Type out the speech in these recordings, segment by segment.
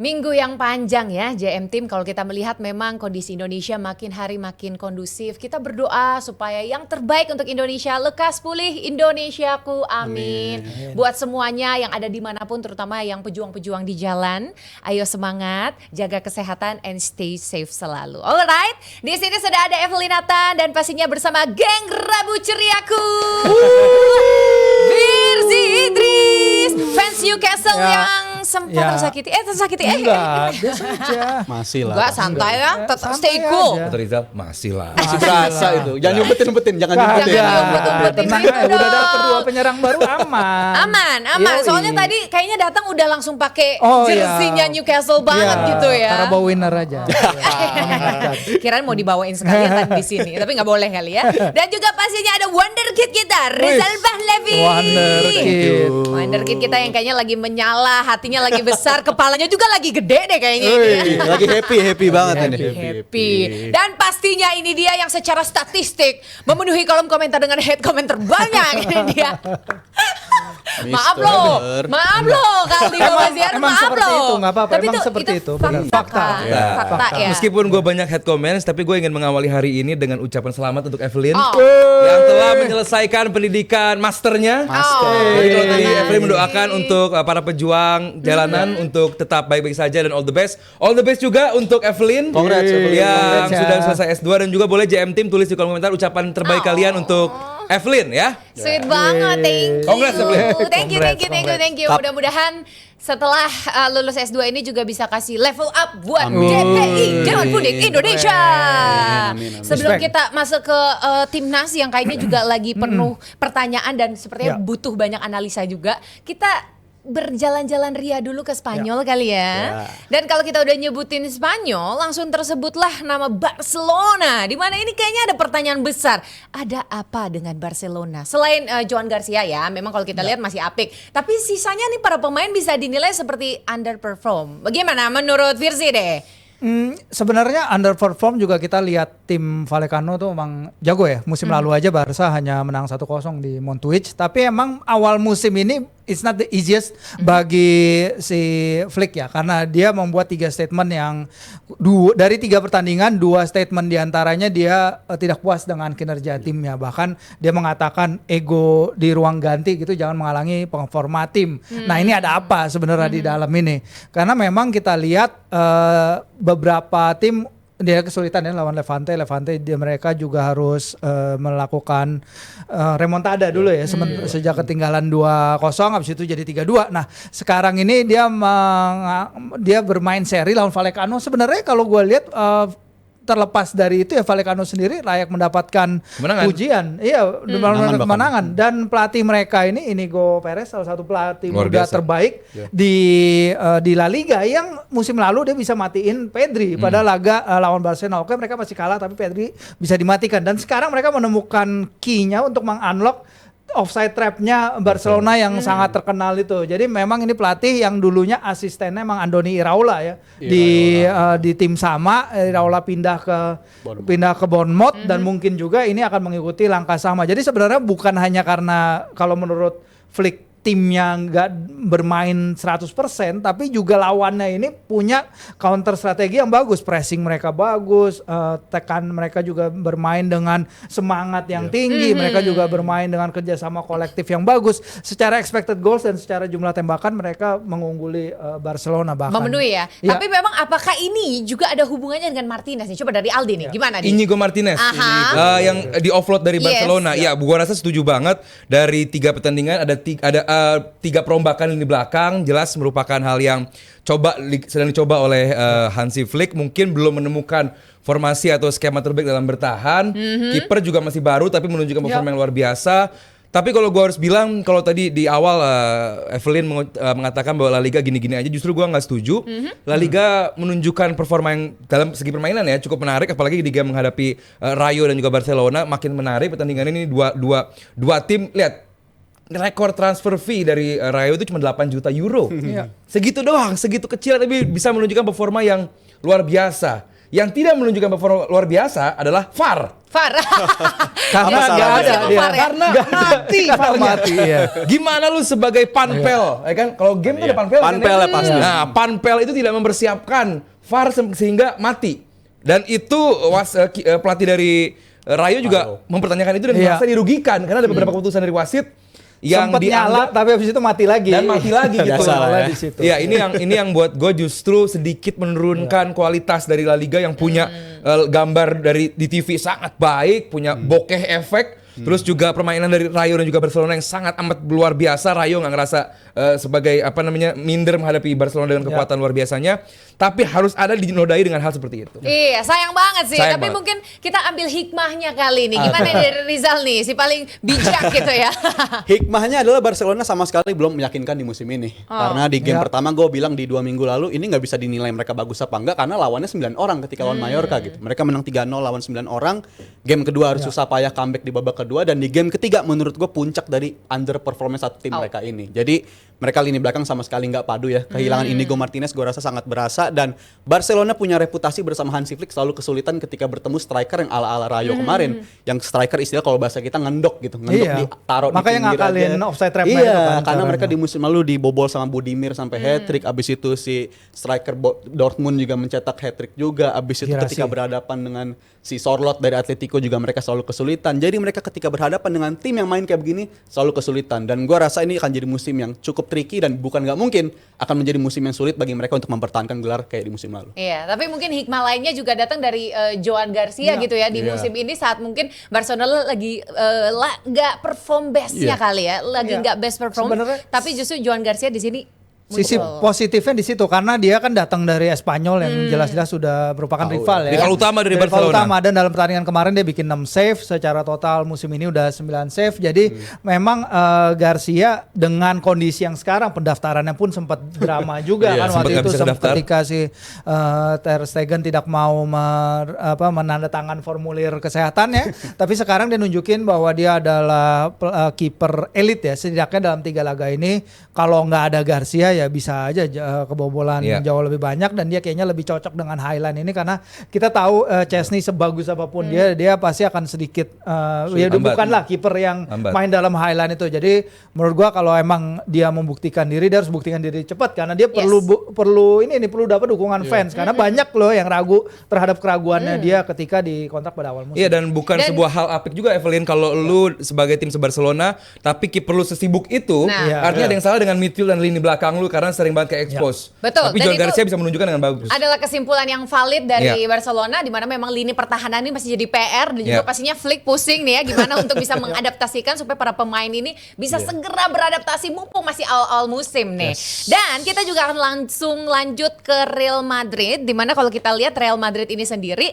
Minggu yang panjang ya JM Team, kalau kita melihat memang kondisi Indonesia makin hari makin kondusif. Kita berdoa supaya yang terbaik untuk Indonesia, lekas pulih Indonesiaku, amin. Buat semuanya yang ada dimanapun, terutama yang pejuang-pejuang di jalan, ayo semangat, jaga kesehatan and stay safe selalu. Alright, di sini sudah ada Evelyn Nathan dan pastinya bersama geng Rabu Ceriaku. Firzi Idris, fans Newcastle yang sempat tersakiti. Enggak, biasa aja. Masih lah. Enggak, santai ya, tetap stay cool. aja. Dr. Rizal masih lah. Masih berasa itu. Jangan nyumpetin, jangan Nggak nyumpetin. ada. nyumpet-nyumpetin Tenang gitu aja, udah dong. dapet 2 penyerang baru aman. Aman. Yoi. Soalnya tadi kayaknya datang udah langsung pakai Oh, jersey-nya iya. Newcastle banget Iya, gitu ya. Karena bawa winner aja. Kirain mau dibawain sekalian tadi di sini, tapi nggak boleh kali ya. Dan juga pastinya ada Wonderkid kita, Rizal Pahlavi. Wonderkid. Wonderkid kita yang kayaknya lagi menyala, hatinya lagi besar, kepalanya juga lagi gede deh kayaknya ini. Wih, lagi happy banget ini. Happy. Dan pastinya ini dia yang secara statistik memenuhi kolom komentar dengan head comment terbanyak. Ini dia. Maaf loh Kaldi Babazian, Emang maaf seperti loh. itu, nggak apa-apa. Tapi Emang seperti itu, benar. Fakta. Fakta. Fakta ya. Meskipun gue banyak head comments, tapi gue ingin mengawali hari ini dengan ucapan selamat untuk Evelyn Oh. yang telah menyelesaikan pendidikan masternya. Jadi kalau tadi Evelyn mendoakan untuk para pejuang jalanan untuk tetap baik-baik saja dan all the best. All the best juga untuk Evelyn Congrats, Evelyn. yang Congrats ya. sudah selesai S2, dan juga boleh JM Team tulis di kolom komentar ucapan terbaik kalian untuk Evelyn ya. Sweet banget, thank you. Congrats, Evelyn. Thank you. Mudah-mudahan setelah lulus S2 ini juga bisa kasih level up buat DPI, Dewan Pendidik Indonesia. Amin. Sebelum Respect. kita masuk ke timnas yang kayaknya juga lagi penuh pertanyaan dan sepertinya Ya. butuh banyak analisa juga, kita berjalan-jalan ria dulu ke Spanyol kali ya. Dan kalau kita udah nyebutin Spanyol, langsung tersebutlah nama Barcelona. Di mana ini kayaknya ada pertanyaan besar. Ada apa dengan Barcelona? Selain Joan Garcia ya, memang kalau kita lihat masih apik. Tapi sisanya nih para pemain bisa dinilai seperti underperform. Bagaimana menurut Firzi deh? Sebenarnya underperform juga kita lihat tim Vallecano tuh emang jago ya. Musim lalu aja Barca hanya menang 1-0 di Montjuic. Tapi emang awal musim ini it's not the easiest bagi si Flick ya. Karena dia membuat 3 statement yang dari 3 pertandingan 2 statement diantaranya dia tidak puas dengan kinerja timnya. Bahkan dia mengatakan ego di ruang ganti gitu jangan menghalangi performa tim. Nah ini ada apa sebenarnya di dalam ini? Karena memang kita lihat beberapa tim dia kesulitan ya lawan Levante mereka juga harus melakukan remontada dulu ya sejak ketinggalan 2-0 habis itu jadi 3-2. Nah, sekarang ini dia bermain seri lawan Vallecano. Sebenarnya kalau gue lihat terlepas dari itu ya Vallecano sendiri layak mendapatkan Kemenangan. pujian. Iya, mendapatkan kemenangan dan pelatih mereka ini Inigo Perez salah satu pelatih Luar muda biasa. terbaik di La Liga yang musim lalu dia bisa matiin Pedri pada laga lawan Barcelona. Oke, mereka masih kalah tapi Pedri bisa dimatikan dan sekarang mereka menemukan key-nya untuk meng-unlock offside trap-nya Barcelona yang sangat terkenal itu. Jadi memang ini pelatih yang dulunya asistennya memang Andoni Iraola ya di tim sama. Iraola pindah ke Bournemouth dan mungkin juga ini akan mengikuti langkah sama. Jadi sebenarnya bukan hanya karena kalau menurut Flick timnya nggak bermain 100%, tapi juga lawannya ini punya counter strategi yang bagus, pressing mereka bagus, tekan mereka juga bermain dengan semangat yang tinggi, mereka juga bermain dengan kerjasama kolektif yang bagus. Secara expected goals dan secara jumlah tembakan mereka mengungguli Barcelona bahkan. Memenuhi ya. Iya. Tapi memang apakah ini juga ada hubungannya dengan Martinez nih? Coba dari Aldi nih, gimana nih? Inigo Martinez yang di offload dari Yes. Barcelona. Ya, gua rasa setuju banget. Dari 3 pertandingan ada 3 perombakan di belakang, jelas merupakan hal yang sedang dicoba oleh Hansi Flick. Mungkin belum menemukan formasi atau skema terbaik dalam bertahan. Kiper juga masih baru tapi menunjukkan performa yang luar biasa. Tapi kalau gue harus bilang, kalau tadi di awal Evelyn mengatakan bahwa La Liga gini-gini aja, justru gue nggak setuju. La Liga menunjukkan performa yang dalam segi permainan ya cukup menarik, apalagi ketika menghadapi Rayo dan juga Barcelona makin menarik pertandingan ini. Dua tim, lihat rekor transfer fee dari Rayo itu cuma 8 juta euro. Segitu doang, segitu kecil tapi bisa menunjukkan performa yang luar biasa. Yang tidak menunjukkan performa luar biasa adalah VAR. VAR. Karena Apa nggak salahnya? ada dia. VAR ya? Karena mati VAR-nya. Mati, iya. Gimana lu sebagai panpel, ya kan? Kalau game tuh ada panpel. Panpel ya pasti. Nah, panpel itu tidak mempersiapkan VAR sehingga mati. Dan itu pelatih dari Rayo juga mempertanyakan itu dan Iya. merasa dirugikan karena ada beberapa keputusan dari wasit yang Sempet nyala dianggap tapi habis itu mati lagi. dan mati lagi gitu. Biasa lah ya. Di situ. Iya, ini yang buat gue justru sedikit menurunkan kualitas dari La Liga yang punya gambar dari di TV sangat baik, punya bokeh efek. Terus juga permainan dari Rayo dan juga Barcelona yang sangat amat luar biasa. Rayo nggak ngerasa sebagai minder menghadapi Barcelona dengan kekuatan luar biasanya. Tapi harus ada dinodai dengan hal seperti itu. Iya, sayang banget sih. Sayang Tapi banget. mungkin kita ambil hikmahnya kali ini. Gimana dari Rizal nih, si paling bijak gitu ya. Hikmahnya adalah Barcelona sama sekali belum meyakinkan di musim ini. Karena di game Ya. pertama gue bilang di 2 minggu lalu ini nggak bisa dinilai mereka bagus apa enggak karena lawannya 9 orang ketika lawan Mallorca gitu. Mereka menang 3-0 lawan 9 orang. Game kedua harus susah payah comeback di babak kedua dan di game ketiga menurut gue puncak dari underperformance satu tim mereka ini. Jadi mereka lini belakang sama sekali nggak padu ya. Kehilangan Inigo Martinez gue rasa sangat berasa dan Barcelona punya reputasi bersama Hansi Flick selalu kesulitan ketika bertemu striker yang ala-ala Rayo kemarin. Yang striker istilah kalau bahasa kita ngendok gitu. Ngendok Iya. ditaruh di Makanya pinggir ngakalin aja. offside trap Iya, itu kan karena caranya. mereka di musim lalu dibobol sama Budimir sampai hat-trick. Abis itu si striker Dortmund juga mencetak hat-trick juga. Abis itu Girassi. ketika berhadapan dengan si Sorloth dari Atletico juga mereka selalu kesulitan. Jadi mereka ketika berhadapan dengan tim yang main kayak begini selalu kesulitan. Dan gua rasa ini akan jadi musim yang cukup tricky dan bukan nggak mungkin akan menjadi musim yang sulit bagi mereka untuk mempertahankan gelar kayak di musim lalu. Iya, tapi mungkin hikmah lainnya juga datang dari Joan Garcia gitu ya di Iya. musim ini saat mungkin Barcelona lagi nggak perform bestnya Iya. kali ya, lagi Iya. nggak best perform. Sebenarnya- Tapi justru Joan Garcia di sini Sisi muncul. positifnya di situ karena dia kan datang dari Espanyol yang jelas-jelas sudah merupakan rival ya. Rival utama dari Rival Barcelona. utama dan dalam pertandingan kemarin dia bikin 6 save secara total musim ini udah 9 save. Jadi memang Garcia dengan kondisi yang sekarang pendaftarannya pun sempat drama juga Iya, kan sempat waktu nggak itu bisa daftar. ketika si Ter Stegen tidak mau menandatangan formulir kesehatannya. Tapi sekarang dia nunjukin bahwa dia adalah kiper elit ya setidaknya dalam 3 laga ini. Kalau nggak ada Garcia ya bisa aja kebobolan Iya. jauh lebih banyak dan dia kayaknya lebih cocok dengan Highline ini karena kita tahu Chesney sebagus apapun dia pasti akan sedikit ya Lambat. bukanlah kiper yang Lambat. main dalam Highline itu. Jadi menurut gua kalau emang dia membuktikan diri dia harus buktikan diri cepat karena dia perlu perlu dapat dukungan fans karena banyak loh yang ragu terhadap keraguannya dia ketika dikontrak pada awal musim. Iya, dan bukan sebuah hal apik juga Evelyn kalau lu sebagai tim se-Barcelona tapi kiper lu sesibuk itu, Nah. Iya. artinya ada yang salah dengan midfield dan lini belakang lu karena sering banget ke expose. Betul, Tapi dan Joan itu Garcia bisa menunjukkan dengan bagus. adalah kesimpulan yang valid dari Iya. Barcelona di mana memang lini pertahanan ini masih jadi PR dan juga Iya. pastinya Flick pusing nih ya gimana untuk bisa mengadaptasikan supaya para pemain ini bisa segera beradaptasi mumpung masih awal-awal musim nih. Dan kita juga akan langsung lanjut ke Real Madrid di mana kalau kita lihat Real Madrid ini sendiri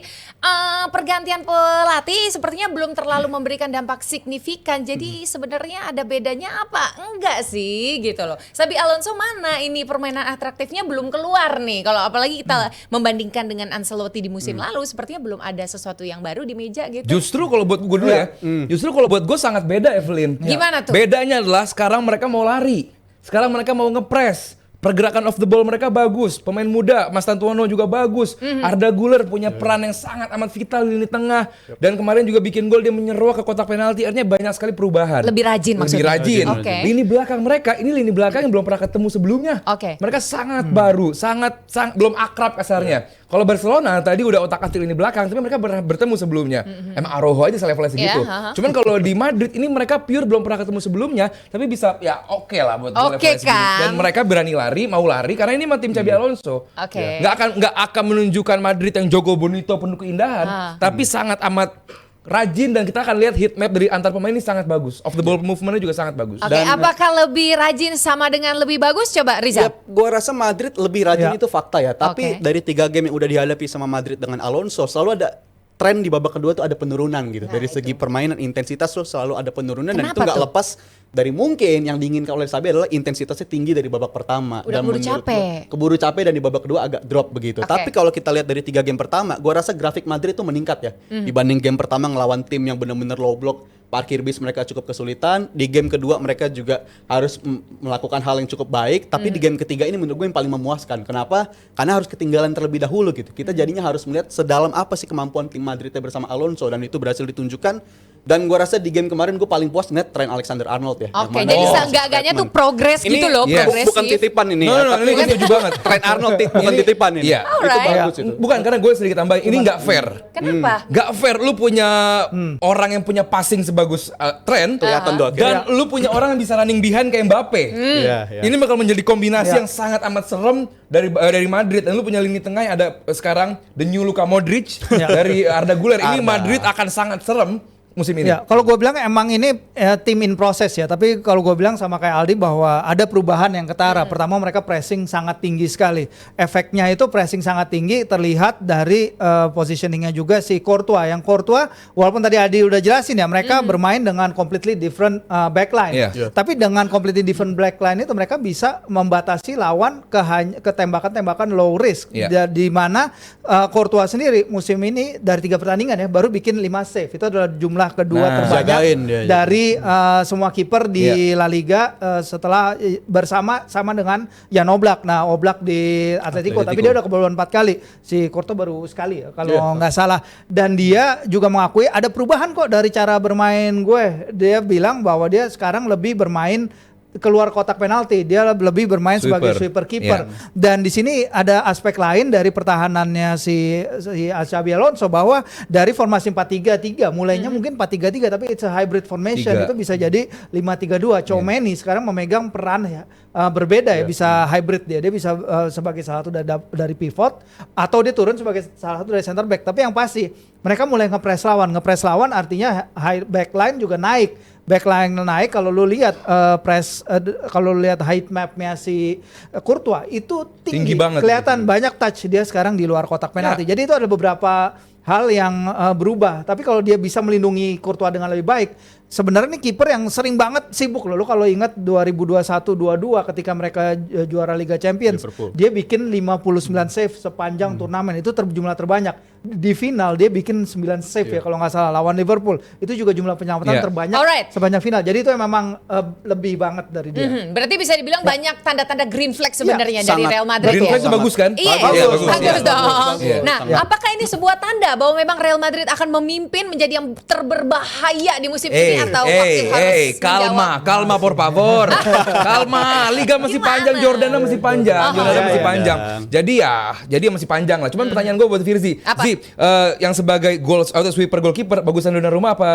pergantian pelatih sepertinya belum terlalu memberikan dampak signifikan. Jadi sebenarnya ada bedanya apa? Enggak sih gitu loh. Xabi Alonso mana ini permainan atraktifnya belum keluar nih. Kalau apalagi kita membandingkan dengan Ancelotti di musim lalu sepertinya belum ada sesuatu yang baru di meja gitu. Justru kalau buat gue dulu ya, justru kalau buat gue sangat beda Evelyn. Gimana tuh? Bedanya adalah sekarang mereka mau lari, sekarang mereka mau ngepres. Pergerakan off the ball mereka bagus, pemain muda Mas Tantuono juga bagus, Arda Güler punya peran yang sangat amat vital di lini tengah dan kemarin juga bikin gol dia menyerok ke kotak penalti, artinya banyak sekali perubahan. Lebih rajin maksudnya? Lebih rajin. Oke. Lini belakang mereka ini lini belakang yang belum pernah ketemu sebelumnya. Oke. Mereka sangat baru, sangat belum akrab kasarnya. Kalau Barcelona tadi udah otak-atik lini belakang, tapi mereka pernah bertemu sebelumnya. Emang Araujo aja selevelnya segitu. Ya, Cuman kalau di Madrid ini mereka pure belum pernah ketemu sebelumnya, tapi bisa ya oke lah buat Oke levelnya segini. kan. Dan mereka berani lari, mau lari karena ini mah tim Xabi Alonso. Oke. Nggak akan menunjukkan Madrid yang jogo bonito penuh keindahan, tapi sangat amat rajin dan kita akan lihat heat map dari antar pemain ini sangat bagus. Off the ball movementnya juga sangat bagus. Oke, apakah lebih rajin sama dengan lebih bagus? Coba Riza. Ya, gua rasa Madrid lebih rajin Ya. itu fakta ya. Tapi Oke. dari 3 game yang udah dihadapi sama Madrid dengan Alonso, selalu ada tren di babak kedua tuh ada penurunan gitu. Dari segi permainan intensitas tuh selalu ada penurunan dan Kenapa itu nggak tuh? lepas dari mungkin yang diinginkan oleh Xabi adalah intensitasnya tinggi dari babak pertama. Udah dan keburu menurut capek. gua, keburu capek dan di babak kedua agak drop begitu. Oke. Tapi kalau kita lihat dari 3 game pertama, gua rasa grafik Madrid tuh meningkat ya. Dibanding game pertama ngelawan tim yang benar-benar low block, parkir bis mereka cukup kesulitan. Di game kedua mereka juga harus melakukan hal yang cukup baik. Tapi di game ketiga ini menurut gue yang paling memuaskan. Kenapa? Karena harus ketinggalan terlebih dahulu gitu. Kita jadinya harus melihat sedalam apa sih kemampuan tim Madridnya bersama Alonso, dan itu berhasil ditunjukkan. Dan gue rasa di game kemarin gue paling puas ngeliat Trent Alexander-Arnold ya. Oke, jadi seenggak-enggaknya tuh progres Ini gitu loh, yes. progresif. bukan titipan ini No, ya, no, tapi ini setuju banget. Trent Arnold bukan titipan ini. Iya. Itu Alright. bagus itu. Bukan, karena gue sedikit tambahin, ini nggak fair. Kenapa? Nggak fair, lu punya orang yang punya passing sebagus Trent, Kelihatan tuh akhirnya. dan lu punya orang yang bisa running behind kayak Mbappe. Iya, iya. Ini bakal menjadi kombinasi Iya. yang sangat amat serem dari Madrid. Dan lu punya lini tengah yang ada sekarang the new Luka Modric dari Arda Güler. Ini Madrid akan sangat serem musim ini. Ya, kalau gue bilang emang ini tim in proses ya. Tapi kalau gue bilang sama kayak Aldi bahwa ada perubahan yang ketara. Pertama mereka pressing sangat tinggi sekali. Efeknya itu pressing sangat tinggi terlihat dari positioningnya juga si Courtois. Yang Courtois walaupun tadi Aldi udah jelasin ya, mereka bermain dengan completely different backline. Iya. Iya. Tapi dengan completely different backline itu mereka bisa membatasi lawan ke tembakan-tembakan low risk. Iya. Di mana Courtois sendiri musim ini dari 3 pertandingan ya baru bikin 5 save. Itu adalah jumlah kedua Nah, terbanyak jagain dia. dari semua kiper di La Liga setelah sama dengan Jan Oblak. Nah, Oblak di Atletico, tapi dia udah kebobolan 4 kali. Si Courtois baru sekali ya, kalau nggak salah. Dan dia juga mengakui ada perubahan kok dari cara bermain gue. Dia bilang bahwa dia sekarang lebih bermain keluar kotak penalti, dia lebih bermain sebagai sweeper keeper. Dan di sini ada aspek lain dari pertahanannya si Xabi Alonso, bahwa dari formasi 4-3-3 mulainya mungkin 4-3-3 tapi it's a hybrid formation. Itu bisa jadi 5-3-2. Tchouaméni sekarang memegang peran ya berbeda ya, bisa hybrid dia bisa sebagai salah satu dari pivot atau dia turun sebagai salah satu dari center back. Tapi yang pasti mereka mulai ngepres lawan artinya high backline juga naik. Backline naik, kalau lu lihat kalau lu lihat height mapnya si Courtois itu tinggi banget, kelihatan banyak touch dia sekarang di luar kotak penalti. Jadi itu ada beberapa hal yang berubah. Tapi kalau dia bisa melindungi Courtois dengan lebih baik, sebenarnya nih kiper yang sering banget sibuk loh. Lu kalau ingat 2021-22 ketika mereka juara Liga Champions, Liverpool. dia bikin 59 save sepanjang turnamen. Itu jumlah terbanyak. Di final dia bikin 9 save ya kalau nggak salah lawan Liverpool. Itu juga jumlah penyelamatan terbanyak sepanjang final. Jadi itu memang lebih banget dari dia. Berarti bisa dibilang banyak tanda-tanda green flag sebenarnya dari sangat. Real Madrid. Green flag ya? itu bagus kan? Iya, bagus dong. Nah, apakah ini sebuah tanda bahwa memang Real Madrid akan memimpin menjadi yang terberbahaya di musim ini atau masih harus kalma por favor. Kalma, liga masih panjang, Jordana masih panjang, masih panjang. Jadi masih panjang lah. Cuman pertanyaan gue buat Firzi, yang sebagai atau sweeper goalkeeper bagusan Donnarumma apa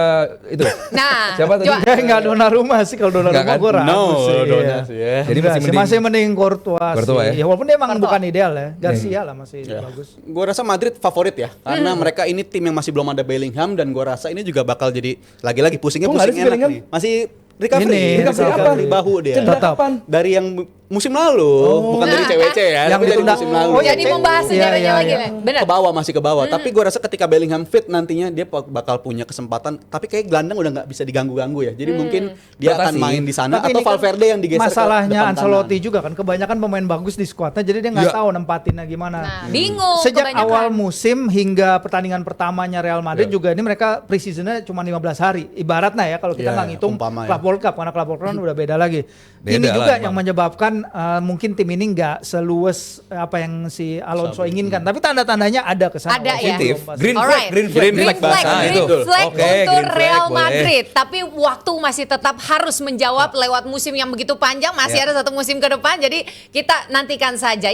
itu? Nah, siapa tadi? Ya nggak Donnarumma sih, kalau Donnarumma gue ragu sih. donasi ya. Jadi Masih mending Courtois Courtois sih. ya? Walaupun dia emang bukan ideal ya. Garcia lah masih bagus. Gue rasa Madrid favorit ya, karena mereka ini tim yang masih belum ada Bellingham, dan gue rasa ini juga bakal jadi lagi-lagi pusingnya Oh, nggak ada pusing sih enak Bellingham? nih. Masih recovery apa? di bahu dia. Cedera Tetap. kapan? Dari yang musim lalu, bukan dari CWC ya, Yang tapi dari ditunda. musim lalu. Oh, jadi iya, membahas iya, sejarahnya iya, lagi iya. lah. Benar. Masih ke bawah. Tapi gue rasa ketika Bellingham fit nantinya dia bakal punya kesempatan. Tapi kayak gelandang udah nggak bisa diganggu-ganggu ya. Jadi mungkin dia akan Rotasi. main di sana Tapi atau ini kan Valverde yang digeser masalahnya ke depan Ancelotti kanan. juga kan, kebanyakan pemain bagus di skuadnya, jadi dia nggak tahu nempatinnya gimana. Nah, bingung Sejak kebanyakan. awal musim hingga pertandingan pertamanya Real Madrid juga ini mereka pre-seasonnya cuma 15 hari. Ibaratnya ya, kalau kita Ya, nggak ngitung umpama ya. Club World Cup, karena Club World Cup kan udah beda lagi. Beda Ini lah juga emang. yang menyebabkan mungkin tim ini nggak seluas apa yang si Alonso inginkan. Tapi tanda-tandanya ada kesana. Ada ya. Positif. Green flag, Alright. green flag. Green flag bahasa. Nah, green itu. flag Oke, untuk green flag, Real boleh. Madrid. Tapi waktu masih tetap harus menjawab lewat musim yang begitu panjang. Masih ada satu musim ke depan, jadi kita nantikan saja.